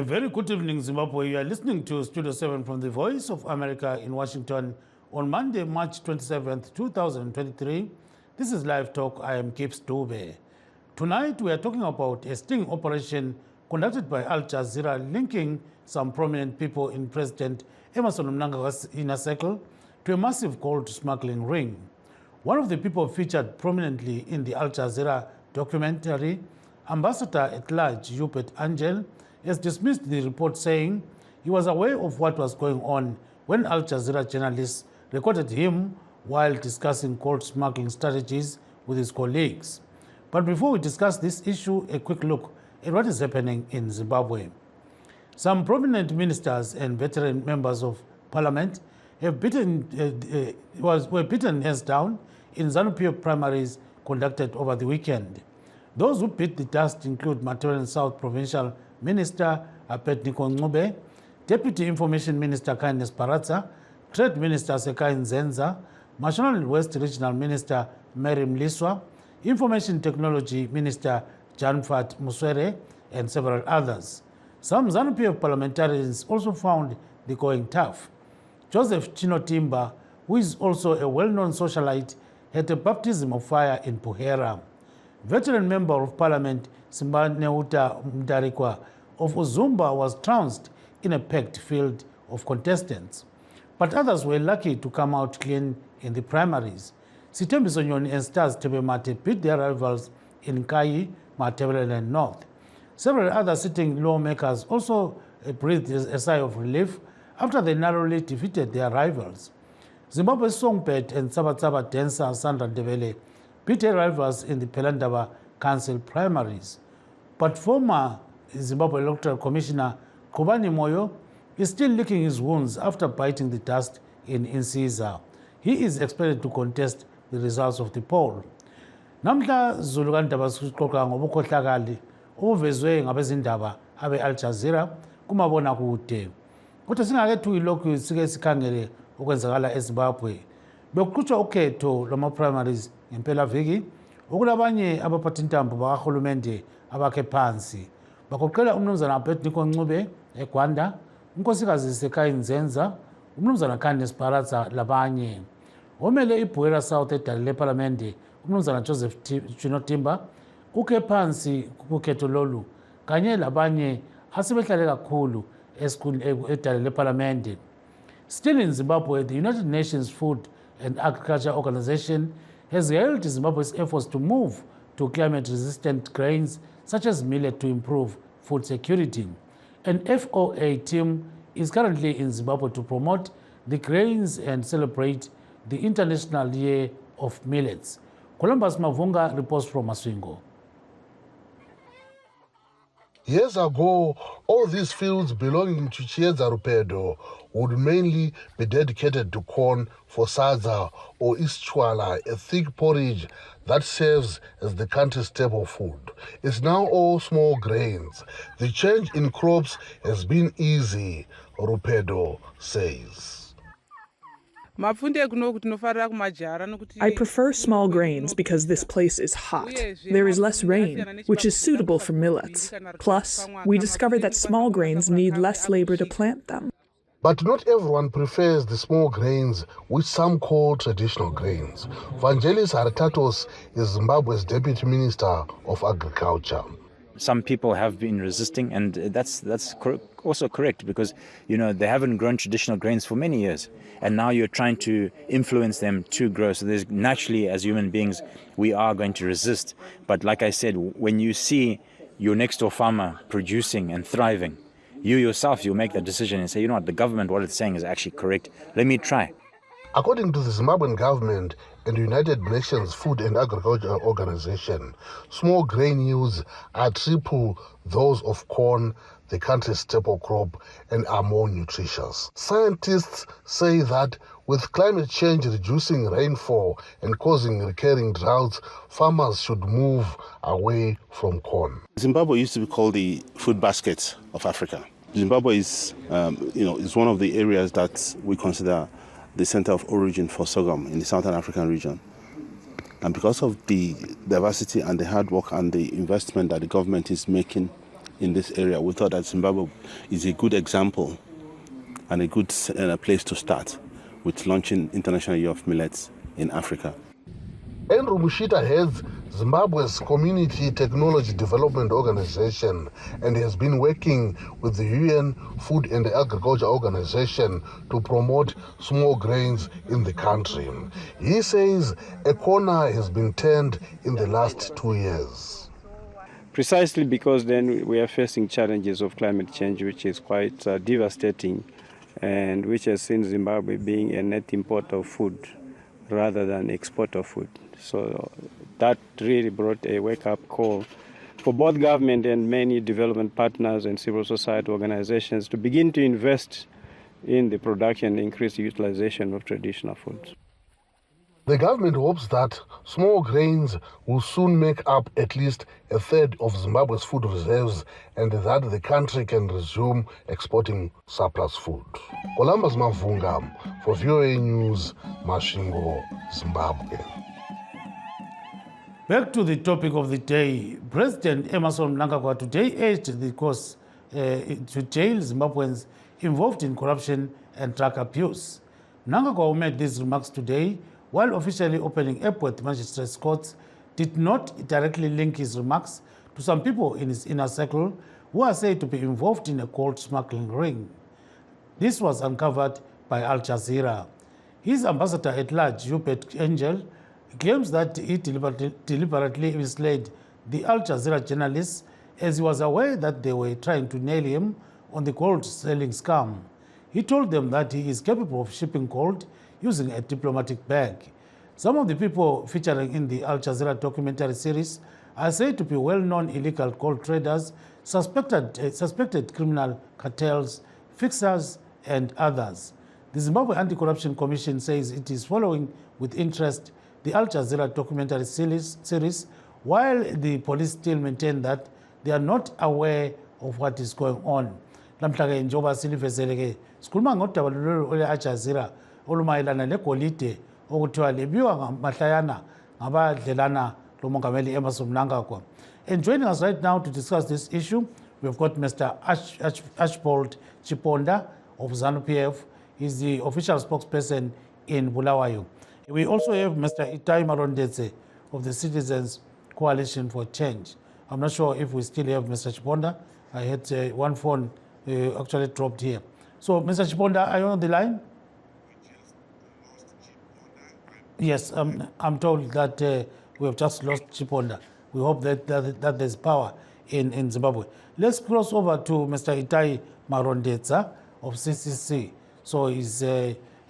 A very good evening, Zimbabwe. You are listening to Studio 7 from the Voice of America in Washington on Monday, March 27th, 2023. This is Live Talk. I am Gibbs Dube. Tonight, we are talking about a sting operation conducted by Al Jazeera linking some prominent people in President Emmerson Mnangagwa's inner circle to a massive gold smuggling ring. One of the people featured prominently in the Al Jazeera documentary, Ambassador at Large Hubert Angel, has dismissed the report, saying he was aware of what was going on when Al Jazeera journalists recorded him while discussing gold smuggling strategies with his colleagues. But before we discuss this issue, a quick look at what is happening in Zimbabwe. Some prominent ministers and veteran members of parliament have were beaten hands down in ZANU-PF primaries conducted over the weekend. Those who beat the dust include Matebeleni South Provincial Minister Abednego Ncube, Deputy Information Minister Kindness Paratsa, Trade Minister Sekai Nzenza, Mashonaland West Regional Minister Mary Mliswa, Information Technology Minister Janfat Muswere, and several others. Some ZANU-PF parliamentarians also found the going tough. Joseph Chinotimba, who is also a well-known socialite, had a baptism of fire in Puhera. Veteran Member of Parliament Simbaneuta Mdarikwa of Uzumba was trounced in a packed field of contestants. But others were lucky to come out clean in the primaries. Sitembiso Nyoni and Stars Tebemate beat their rivals in Kai, Matebeleni and North. Several other sitting lawmakers also breathed a sigh of relief after they narrowly defeated their rivals. Zimbabwe's songbird and Tsaba dancer Sandra Ndebele beat her rivals in the Pelandaba Council primaries. But former Zimbabwe Electoral Commissioner Kobani Moyo is still licking his wounds after biting the dust in Insiza. He is expected to contest the results of the poll. Namhla Zulu kandaba sixoxa ngobukhohlakali obuvezwe ngabezindaba abe Al Jazeera kumabona kude. Kodwa singakethu ilokhu sike sikhangele okwenzakala eZimbabwe. Bekuqhutshwa ukhetho lwama primaries ngempela viki okulabanye abaphathintambo bakahulumende abakhe phansi. Bagoqela umnumzana Abednego Ncube eGwanda, unkosikazi Sekai Nzenza, umnumzana Kindness Paratsa labanye. Omele iBuera South edale leParlamente, umnumzana Joseph Chinotimba, ukhe phansi kukhetho lolu kanye labanye asebehlale kakhulu edale leParlamente. Still in Zimbabwe, the United Nations Food and Agriculture Organization has hailed Zimbabwe's efforts to move to climate-resistant grains such as millet to improve food security. An FOA team is currently in Zimbabwe to promote the grains and celebrate the International Year of Millets. Columbus Mavunga reports from Masvingo. Years ago, all these fields belonging to Chieza Rupedo would mainly be dedicated to corn for sadza or ischwala, a thick porridge that serves as the country's staple food. It's now all small grains. The change in crops has been easy, Rupedo says. I prefer small grains because this place is hot. There is less rain, which is suitable for millets. Plus, we discovered that small grains need less labor to plant them. But not everyone prefers the small grains, which some call traditional grains. Vangelis Haritatos is Zimbabwe's Deputy Minister of Agriculture. Some people have been resisting, and that's also correct because, you know, they haven't grown traditional grains for many years. And now you're trying to influence them to grow. So there's naturally, as human beings, we are going to resist. But like I said, when you see your next door farmer producing and thriving, you yourself, you'll make that decision and say, you know what, the government, what it's saying is actually correct. Let me try. According to the Zimbabwean government and the United Nations Food and Agriculture Organization, small grain yields are triple those of corn, the country's staple crop, and are more nutritious. Scientists say that with climate change reducing rainfall and causing recurring droughts, farmers should move away from corn. Zimbabwe used to be called the food basket of Africa. Zimbabwe is, is one of the areas that we consider the center of origin for sorghum in the Southern African region. And because of the diversity and the hard work and the investment that the government is making in this area, we thought that Zimbabwe is a good example and a good place to start with launching International Year of Millets in Africa. Andrew Mushita heads Zimbabwe's Community Technology Development Organization and has been working with the UN Food and Agriculture Organization to promote small grains in the country. He says a corner has been turned in the last 2 years. Precisely because then we are facing challenges of climate change, which is quite devastating, and which has seen Zimbabwe being a net importer of food rather than exporter of food. So that really brought a wake-up call for both government and many development partners and civil society organizations to begin to invest in the production and increase the utilization of traditional foods. The government hopes that small grains will soon make up at least a third of Zimbabwe's food reserves and that the country can resume exporting surplus food. Columbus Mavunga for VOA News, Masvingo, Zimbabwe. Back to the topic of the day. President Emmerson Mnangagwa today urged the courts to jail Zimbabweans involved in corruption and drug abuse. Mnangagwa, who made these remarks today while officially opening Epworth Magistrates Courts, did not directly link his remarks to some people in his inner circle who are said to be involved in a gold smuggling ring. This was uncovered by Al Jazeera. His ambassador at large, Hubert Angel, claims that he deliberately misled the Al Jazeera journalists as he was aware that they were trying to nail him on the gold selling scam. He told them that he is capable of shipping gold using a diplomatic bag. Some of the people featuring in the Al Jazeera documentary series are said to be well-known illegal gold traders, suspected criminal cartels, fixers, and others. The Zimbabwe Anti-Corruption Commission says it is following with interest the Al Jazeera documentary series, while the police still maintain that they are not aware of what is going on. Namhlanje njengoba silivezeleke sikhuluma ngodaba lolu Al Jazeera olumayelana legolide okuthiwa lebiwa ngamahlayana ngabadlelana lomongameli Emmerson Mnangagwa. And joining us right now to discuss this issue, we've got Mr. Archibald Chiponda of ZANU-PF. He's the official spokesperson in Bulawayo. We also have Mr. Itai Marondetse of the Citizens Coalition for Change. I'm not sure if we still have Mr. Chiponda. I had one phone actually dropped here. So, Mr. Chiponda, are you on the line? Yes, I'm told that we have just lost Chiponda. We hope that there's power in Zimbabwe. Let's cross over to Mr. Itai Marondetsa of CCC. So he's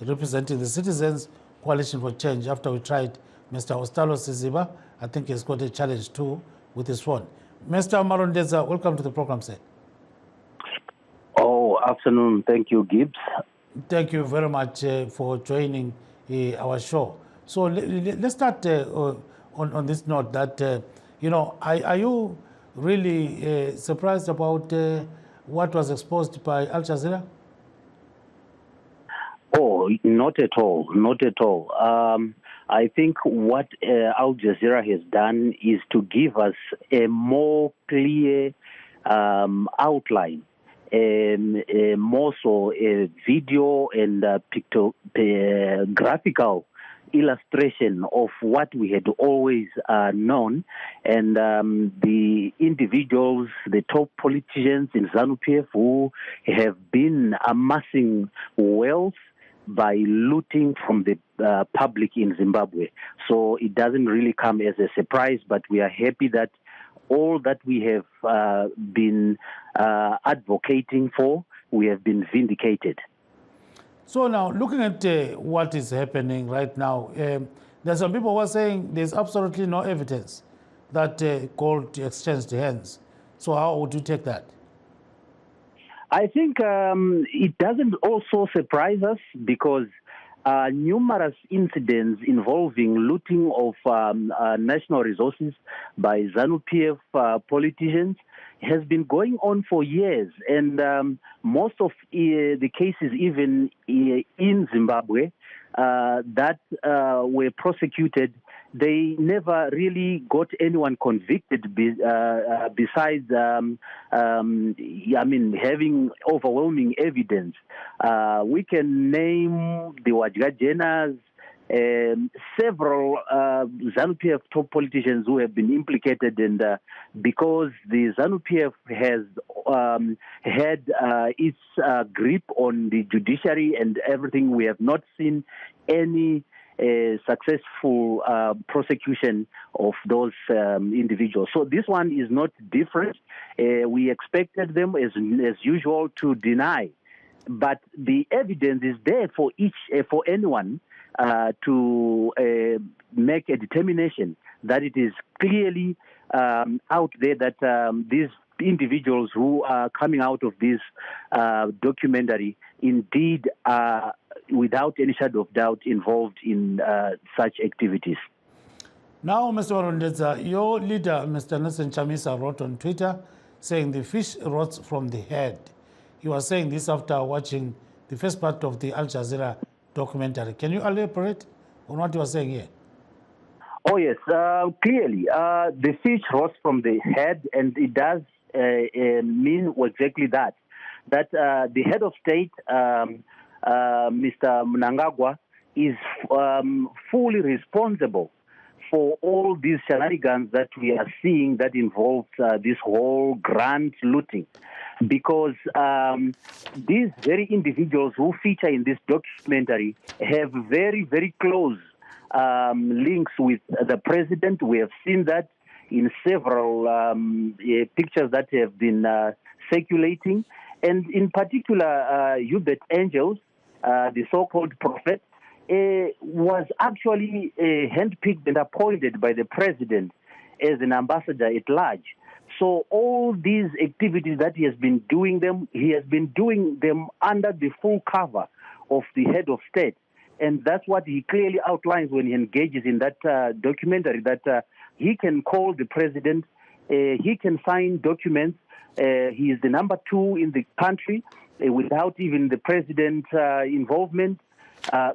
representing the Citizens Coalition for Change after we tried Mr. Ostalo Siziba. I think he's got a challenge too with his phone. Mr. Marondetsa, welcome to the program, sir. Oh, afternoon. Thank you, Gibbs. Thank you very much for joining our show. So let's start on this note that, are you really surprised about what was exposed by Al Jazeera? Oh, not at all. Not at all. I think what Al Jazeera has done is to give us a more clear outline, more so a video and graphical illustration of what we had always known, and the individuals, the top politicians in ZANU-PF who have been amassing wealth by looting from the public in Zimbabwe. So it doesn't really come as a surprise, but we are happy that all that we have been advocating for, we have been vindicated. So now, looking at what is happening right now, there's some people who are saying there's absolutely no evidence that gold exchanged hands. So how would you take that? I think it doesn't also surprise us because numerous incidents involving looting of national resources by ZANU-PF politicians has been going on for years, and most of the cases, even in Zimbabwe, that were prosecuted they never really got anyone convicted besides, having overwhelming evidence. We can name the Wajgajenas, several ZANU-PF top politicians who have been implicated, and because the ZANU-PF has had its grip on the judiciary and everything, we have not seen any successful prosecution of those individuals. So this one is not different. We expected them, as usual, to deny, but the evidence is there for anyone to make a determination that it is clearly out there that these individuals who are coming out of this documentary indeed are, without any shadow of doubt, involved in such activities. Now, Mr. Warondeza, your leader, Mr. Nelson Chamisa, wrote on Twitter saying the fish rots from the head. He was saying this after watching the first part of the Al Jazeera documentary. Can you elaborate on what you are saying here? Oh, yes. Clearly, the fish rots from the head, and it does mean exactly that. That the head of state, Mr. Mnangagwa, is fully responsible for all these shenanigans that we are seeing that involves this whole grand looting. Because these very individuals who feature in this documentary have very, very close links with the president. We have seen that in several pictures that have been circulating. And in particular, Hubert Angels, the so-called prophet, was actually handpicked and appointed by the president as an ambassador at large. So all these activities that he has been doing them under the full cover of the head of state. And that's what he clearly outlines when he engages in that documentary, that he can call the president, he can sign documents, he is the number 2 in the country without even the president's involvement.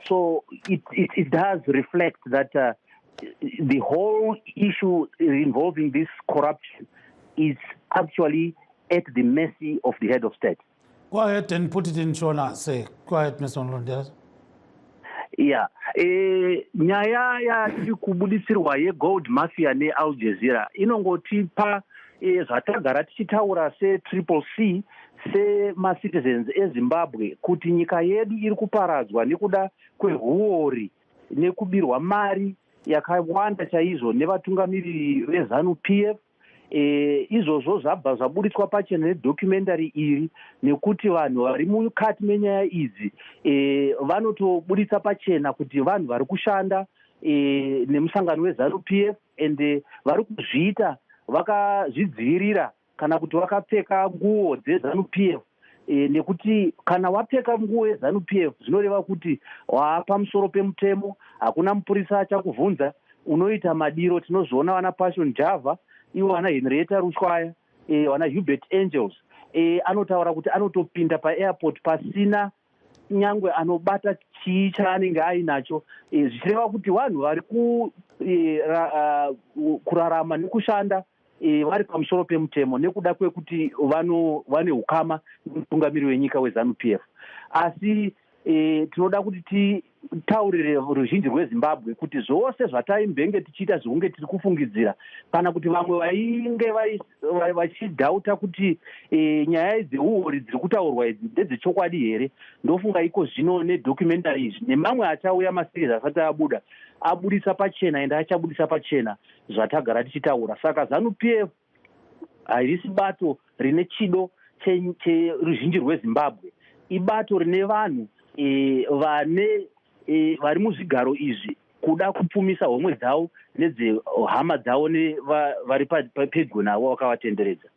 So it does reflect that the whole issue involving this corruption is actually at the mercy of the head of state. Go ahead and put it in Shona. Say, go ahead, Mr. Warondeza. Yeah. Nyaya ya kubudisirwa yegold mafia ne Al Jazeera inongotipa zvatagara tichitaura se-Triple C se-macitizens eZimbabwe kuti nyika yedu iri kuparadzwa nekuda kwehuori nekubirwa mari yakawanda chaizvo nevatungamiriri veZANU-PF. Izvozvo zvabva zvabuditswa pachena nedocumentary iri, nekuti vanhu vari mukati menyaya idzi vanotobuditsa pachena kuti vanhu vari kushanda nemusangano weZANU-PF and vari kuzviita vakazvidzivirira kana kuti vakapfeka nguo dzeZANU-PF, nekuti kana wapfeka nguo yeZANU-PF zvinoreva kuti wapamusoro pemutemo, hakuna mupurisa achakuvhunza, unoita madiro. Tinozviona vana Passion Java, ivo vana Henrietta Rushwaya, vana Hubert Angels, anotaura kuti anotopinda paairport pasina nyangwe anobata chii chaanenge ainacho, zvichireva kuti vanhu vari kurarama nekushanda vari pamusoro pemutemo nekuda kwekuti vane ukama mutungamiri wenyika weZANU-PF. Asi tinoda kuti titaurire ruzhinji rweZimbabwe kuti zvose zvataimvenge tichiita zvokunge tiri kufungidzira, kana kuti vamwe vainge vachidhauta kuti nyaya dzeuori dziri kutaurwa idzi ndedzechokwadi here, ndofunga iko zvino nedocumentary izvi nemamwe achauya maseries asati abuda abudisa pachena ende achabudisa pachena zvatagara tichitaura. Saka ZANU-PF harisi bato rine chido cheruzhinji rweZimbabwe, ibato rine vanhu vari muzvigaro izvi kuda kupfumisa homwe dzavo nedzehama dzavo vari pedyo navo vakavatenderedza.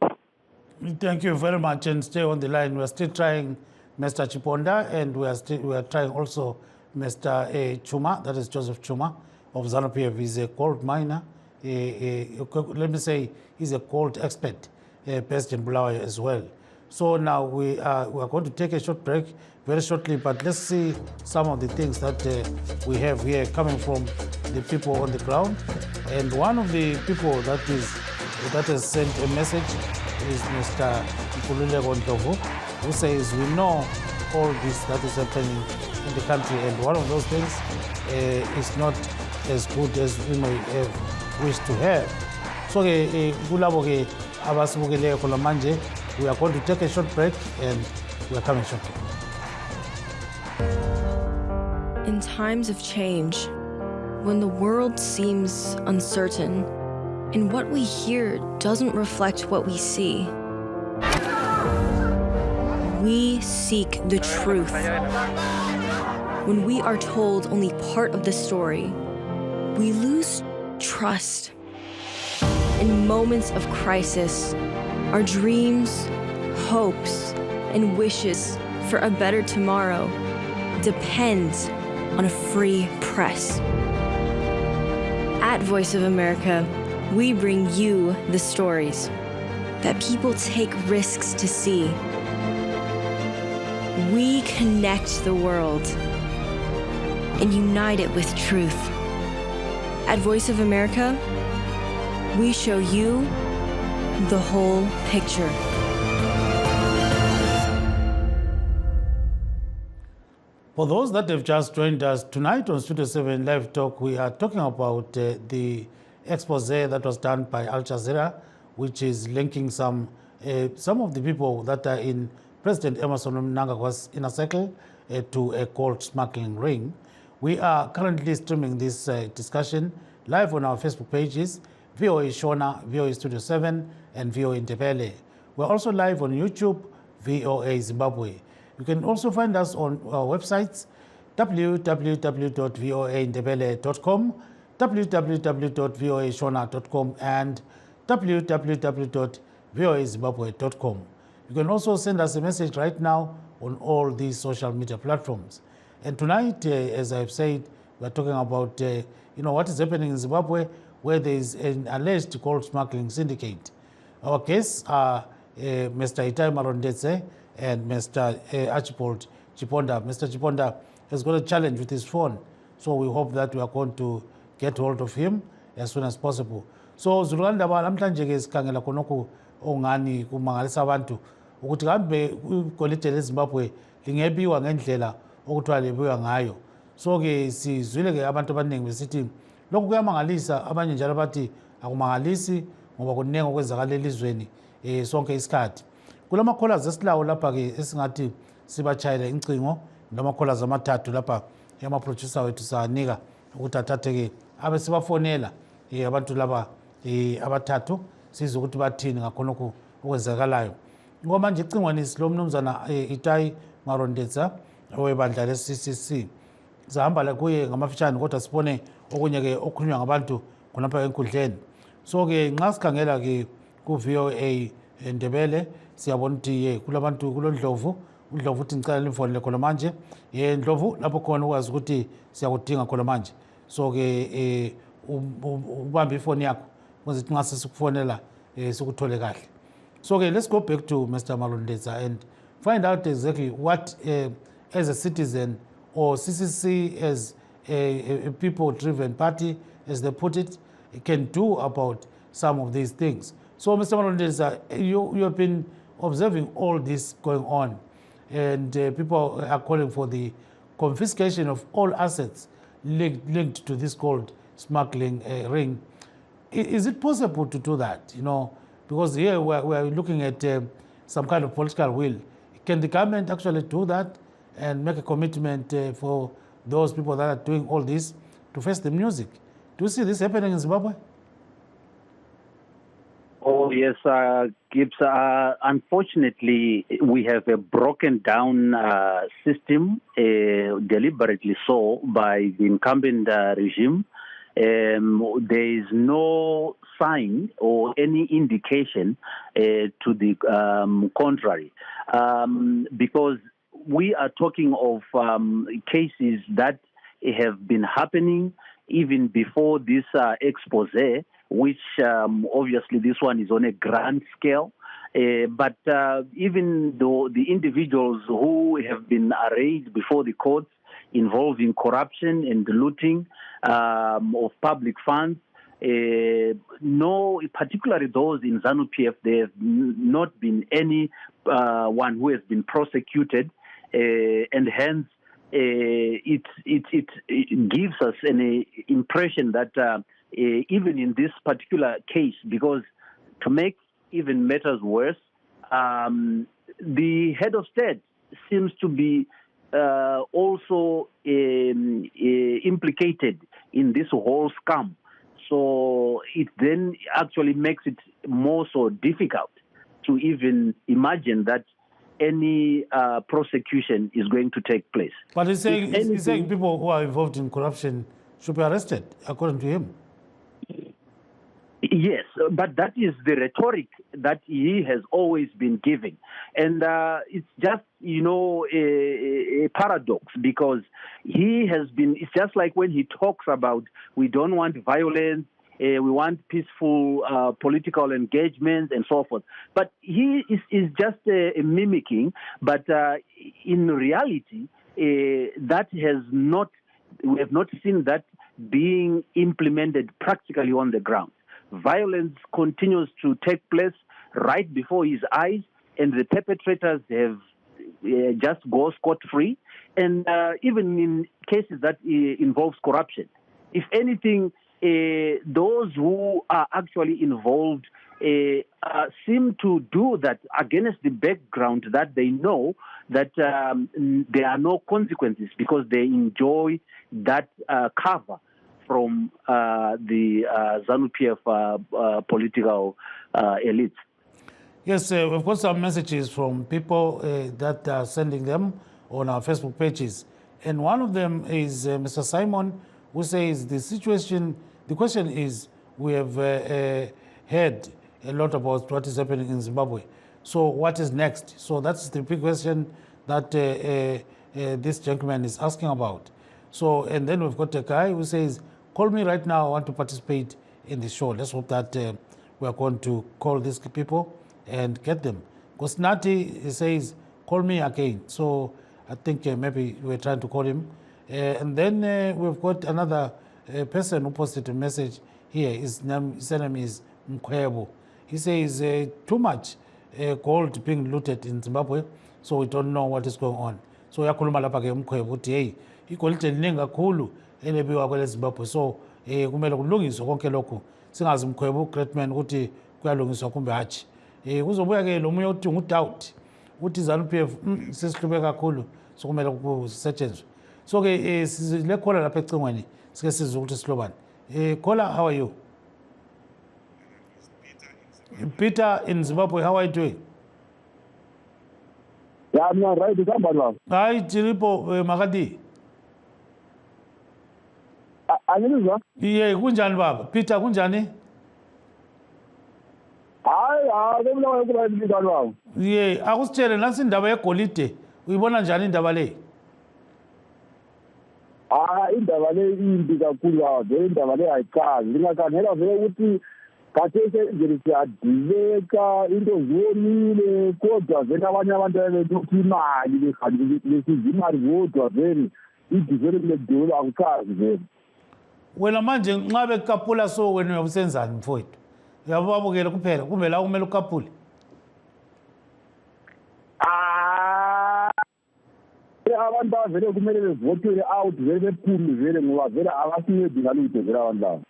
Thank you very much, and stay on the line. We are still trying Mr. Chiponda, and we are trying also Mr. Chuma, that is Joseph Chuma of ZANU-PF. He's a gold miner. Let me say he's a gold expert, based in Bulawayo as well. So now we are going to take a short break very shortly, but let's see some of the things that we have here coming from the people on the ground. And one of the people that has sent a message is Mr. Nkululeko Ndlovu, who says, we know all this that is happening in the country, and one of those things is not as good as we may have wished to have. So kulabo ke abasibukeleyo khona manje, we are going to take a short break and we are coming shortly. In times of change, when the world seems uncertain and what we hear doesn't reflect what we see, we seek the truth. When we are told only part of the story, we lose trust. In moments of crisis, our dreams, hopes, and wishes for a better tomorrow depend on a free press. At Voice of America, we bring you the stories that people take risks to see. We connect the world and unite it with truth. At Voice of America, we show you the whole picture. For those that have just joined us tonight on Studio 7 Live Talk, we are talking about the expose that was done by Al Jazeera, which is linking some of the people that are in President Emmerson Mnangagwa's inner circle to a gold smuggling ring. We are currently streaming this discussion live on our Facebook pages, VOA Shona, VOA Studio 7, and VOA Ndebele. We're also live on YouTube, VOA Zimbabwe. You can also find us on our websites, www.voandebele.com, www.voashona.com, and www.voazimbabwe.com. You can also send us a message right now on all these social media platforms. And tonight, as I've said, we're talking about what is happening in Zimbabwe, where there is an alleged gold smuggling syndicate. Our guests are Mr. Itai Marondetse and Mr. Archibald Chiponda. Mr. Chiponda has got a challenge with his phone, so we hope that we are going to get hold of him as soon as possible. So Zulanda namhlanje ke sikhangela khonokho ongani kumangalisa abantu ukuthi kambe igolide leZimbabwe lingebiwa ngendlela okuthiwa lebiwa ngayo. So ke sizwile ke abantu abaningi besithi lokhu kuyamangalisa, abanye njalo bathi akumangalisi ngoba kuningi okwenzakala elizweni sonke isikhathi. Kulama callers esilawo lapha ke esingathi sibachayela incingo noma callers amathathu lapha yama producer wethu sanika ukuthi athathe ke abe sibafonela abantu laba abathathu sizwe ukuthi bathini ngakhonokho okwenzakalayo. Ngoba manje icingweni silomnumzana Itai Marondetsa owebandla le-CCC. Sahamba la kuye ngamafitshane kodwa sibone okunye ke okhulunywa ngabantu khonapha enkundleni. So ke nxa sikhangela ke ku VOA Ndebele siyabona ukuthi kulabantu kulondlovu uNdlovu uthi ngicela imfonele khona manje Ndlovu lapho khona ukwazi ukuthi siyakudinga khona manje. So ke ubambe ifoni yakho ukuze nxa sikufonela sikuthole kahle. So okay, let's go back to Mr. Marondetsa and find out exactly what as a citizen or CCC as a people-driven party, as they put it, can do about some of these things. So, Mr. Marondetsa, you have been observing all this going on, and people are calling for the confiscation of all assets linked to this gold smuggling ring. Is it possible to do that? Because here we're looking at some kind of political will. Can the government actually do that and make a commitment for those people that are doing all this to face the music? Do you see this happening in Zimbabwe? Oh, yes, Gibbs. Unfortunately, we have a broken down system, deliberately so, by the incumbent regime. There is no sign or any indication to the contrary, because we are talking of cases that have been happening even before this expose, which obviously this one is on a grand scale. But even though the individuals who have been arraigned before the courts involving corruption and looting of public funds, no, particularly those in ZANU-PF, there have not been any one who has been prosecuted, and hence it gives us an impression that even in this particular case, because to make even matters worse, the head of state seems to be also implicated in this whole scam. So it then actually makes it more so difficult to even imagine that any prosecution is going to take place. But he's saying people who are involved in corruption should be arrested, according to him. Yes, but that is the rhetoric that he has always been giving. And it's just, a paradox, because he has been, it's just like when he talks about we don't want violence, we want peaceful political engagement and so forth. But he is just mimicking, but in reality, that has not, we have not seen that being implemented practically on the ground. Violence continues to take place right before his eyes, and the perpetrators have just go scot-free. And even in cases that involves corruption, if anything, those who are actually involved seem to do that against the background that they know that there are no consequences, because they enjoy that cover from the ZANU-PF political elites. Yes, we've got some messages from people that are sending them on our Facebook pages. And one of them is Mr. Simon, who says the question is, we have heard a lot about what is happening in Zimbabwe. So what is next? So that's the big question that this gentleman is asking about. So, and then we've got a guy who says, call me right now, I want to participate in the show. Let's hope that we are going to call these people and get them. Because Nati says, call me again. So I think maybe we're trying to call him. And then we've got another person who posted a message here. His name is Mkwebo. He says, too much gold being looted in Zimbabwe, so we don't know what is going on. So yakhuluma lapha ke Mkwebo uthi hey, igolide liningi kakhulu elebiwa kwele Zimbabwe, so kumele kulungiswe konke lokho. Singazi Mkwebo great man ukuthi kuyalungiswa kumbe hatshi. Kuzobuya ke lo munye uthi ngudoubt uthi ZANU-PF sesihlube kakhulu, so kumele kusetshenzwe. So ke sizilekhola lapha ecingweni sike sizwe ukuthi sihlobani. Caller, how are you? Peter in Zimbabwe, how are you doing? Yeah, I'm not right. Hi, Chiripo Makati. Anilizwa? Yeah, kunjani baba? Peter kunjani? Hayi, ngomlomo ukuthi baba. Yeah, akusitshele nasi indaba yegolide. Uyibona njani indaba le? Indaba le imbi kakhulu vele, indaba le ayichazi. Ngingakangela vele ukuthi kathese nje siyadileka, into zionile, kodwa vele abanye abantu abelokuthi imali lesiza imali kodwa vele i-development dolo akuchazi vele. Wena manje nxa bekapula so wena uyabusenzani mfowethu? Uyababukela kuphela kumbe la kumele ukapule? Abantu vele kumele bevotele out vele bephume vele ngoba vele abasincedi ngalutho vele abantu labo.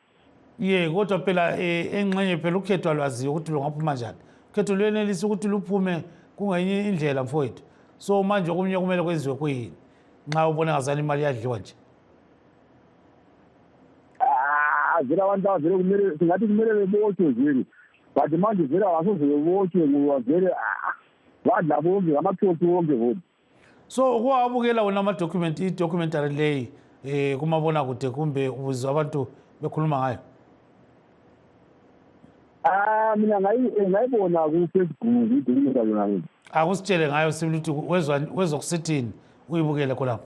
Yeah, kodwa phela engxenye phela ukhethwa lwaziyo ukuthi lungaphuma njani. Ukhetho lwenelisa ukuthi luphume kungenye indlela mfowethu. So manje okunye kumele kwenziwe kuyini? Nxa ubona ngazani imali yadliwa nje. Vele abantu vele kumele singathi kumele bebotshwe vele. But manje vele abasoze bebotshwe ngoba vele badla bonke amathophi wonke vele. So kwabukela wona ama-document, i-documentary leyi kumabona kude kumbe ubuzwa abantu bekhuluma ngayo? Mina ngayibona ku-Facebook i-documentary ngayo. Akusitshele ngayo sibili ukuthi wezokusithini uyibukele khonapho?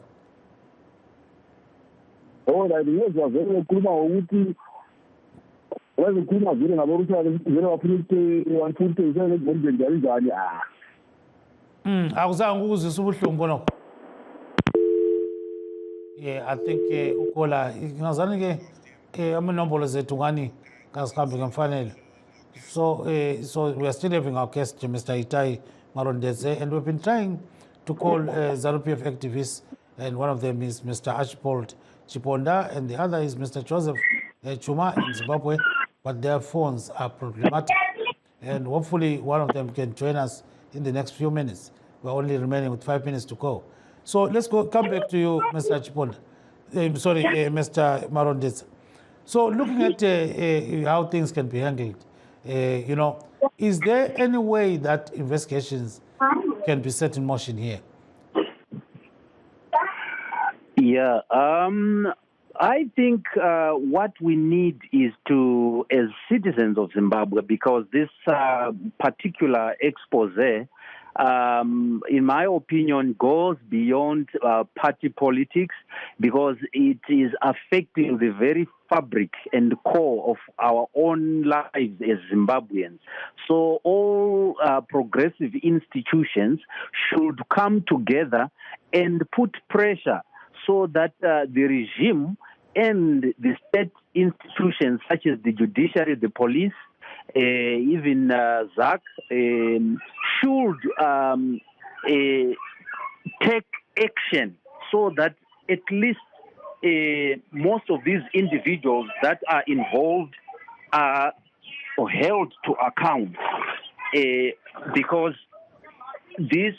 Right, ngezwa vele bekhuluma ngokuthi wazikhuluma vele ngabokuthi vele wafuna ukuthi 150 njalo njani akuzange ukuzwisa ubuhlungu khonokho. Yeah, I think ukola ngazani ke amanombolo zethu ngani ngasihambe ngemfanele. So we are still having our guest Mr. Itai Marondeze, and we've been trying to call ZANU-PF activists, and one of them is Mr. Archibald Chiponda, and the other is Mr. Joseph Chuma in Zimbabwe, but their phones are problematic, and hopefully one of them can join us in the next few minutes. We're only remaining with 5 minutes to go. So let's come back to you, Mr. Chiponda. Mr. Marondeze. So looking at how things can be handled, is there any way that investigations can be set in motion here? Yeah, I think what we need is to, as citizens of Zimbabwe, because this particular expose, in my opinion, goes beyond party politics, because it is affecting the very fabric and core of our own lives as Zimbabweans. So all progressive institutions should come together and put pressure so that the regime and the state institutions such as the judiciary, the police, even ZAC, should take action so that at least most of these individuals that are involved are held to account. Because this,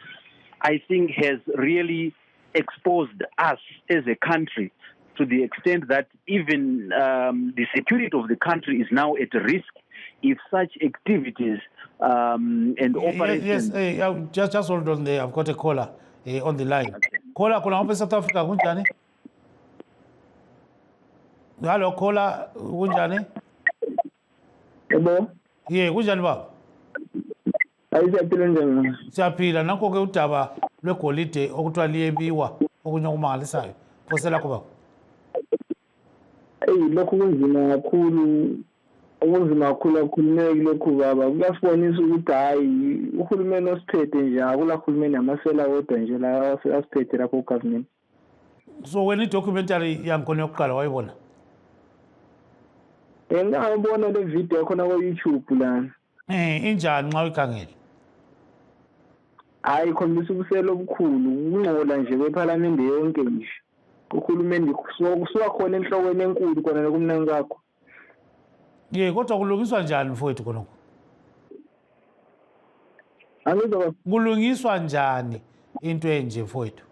I think, has really exposed us as a country to the extent that even the security of the country is now at risk if such activities and operations... Yes, just hold on there. I've got a caller on the line. Okay. Caller, kuna South Africa, kunjani? Hello, caller, kunjani? Hello? Yeah, kunjani baba? Ayisaphila njani? Siyaphila, nakho ke udaba lwegolide okuthiwa liyebiwa okunye okumangalisayo. Phosela kuba. Lokhu kunzima kakhulu. Okunzima kakhulu akhulumeki lokhu baba. Kuyasibonisa ukuthi hayi uhulumeni osiphethe nje akula hulumeni amasela wodwa nje la asiphethe lapho government. So when documentary yangikhona yokuqala wayibona? Ngiyabona le video khona ku YouTube lana. Injani nxa uyikhangela? Hayi khombisa ubuselo obukhulu ukungcola nje kweParliament yonke nje. Uhulumeni kusuka khona enhlokweni enkulu khona nokumnani kakho. Kodwa kulungiswa njani mfowethu khonokho? Angizwa kulungiswa njani into enje mfowethu?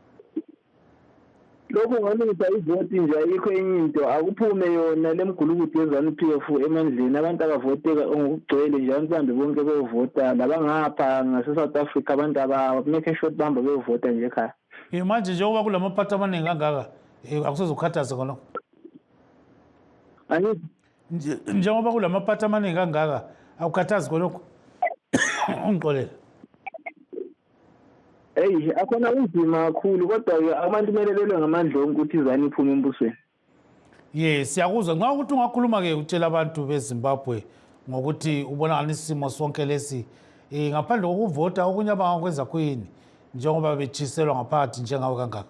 Lokho ngalungisa ivoti nje ayikho enye into akuphume yona lemgulukudu yeZANU-PF emandleni abantu abavoteka ngokugcwele nje abantu bonke bevota labangapha ngase-South Africa abantu abamake sure bahamba bevota nje ekhaya. Manje njengoba kulamaphathi amaningi kangaka akusezukhathaza khonokho? Njengoba kulamaphathi amaningi kangaka akukhathazi khonokho? Ungixolela. Akhona unzima kakhulu kodwa abantu kumele belwe ngamandla onke ukuthi izani iphume embusweni. Yes, siyakuzwa. Nxa ukuthi ungakhuluma ke utshela abantu beZimbabwe ngokuthi ubona ngani isimo sonke lesi ngaphandle kokuvota okunye abangakwenza kuyini njengoba bechiselwa ngaphakathi njengawo kangaka?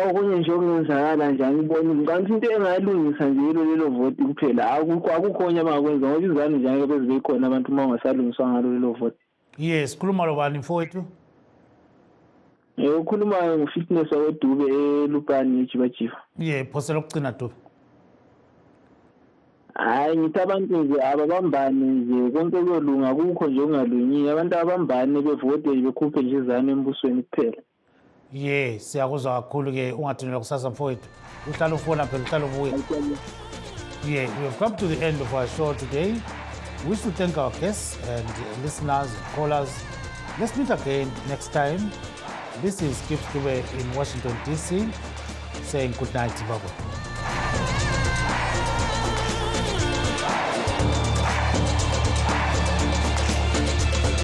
Okunye nje okungenzakala njani ibona kanti into engayilungisa nje lelo voti kuphela akukho onye abangakwenza ngoba izani njalo bezibekhona abantu uma ungasalungiswa ngalo lelo voti. Yes, khuluma lobani mfowethu? Ukhuluma ngofitness wakwedube eLupane ejibajiva. Phosela ukucina Dube. Hayi ngithi abantu nje ababambane nje konke kuyolunga kukho nje ungalungi abantu abambane bevote bekhuphe nje izani embusweni kuphela. Siyakuzwa kakhulu ke ungathindela kusasa mfowethu. Uhlala ufona phela uhlala ubuya. We have come to the end of our show today. We wish to thank our guests and listeners and callers. Let's meet again next time. This is Kip Stube in Washington, D.C. saying good night, Zimbabwe.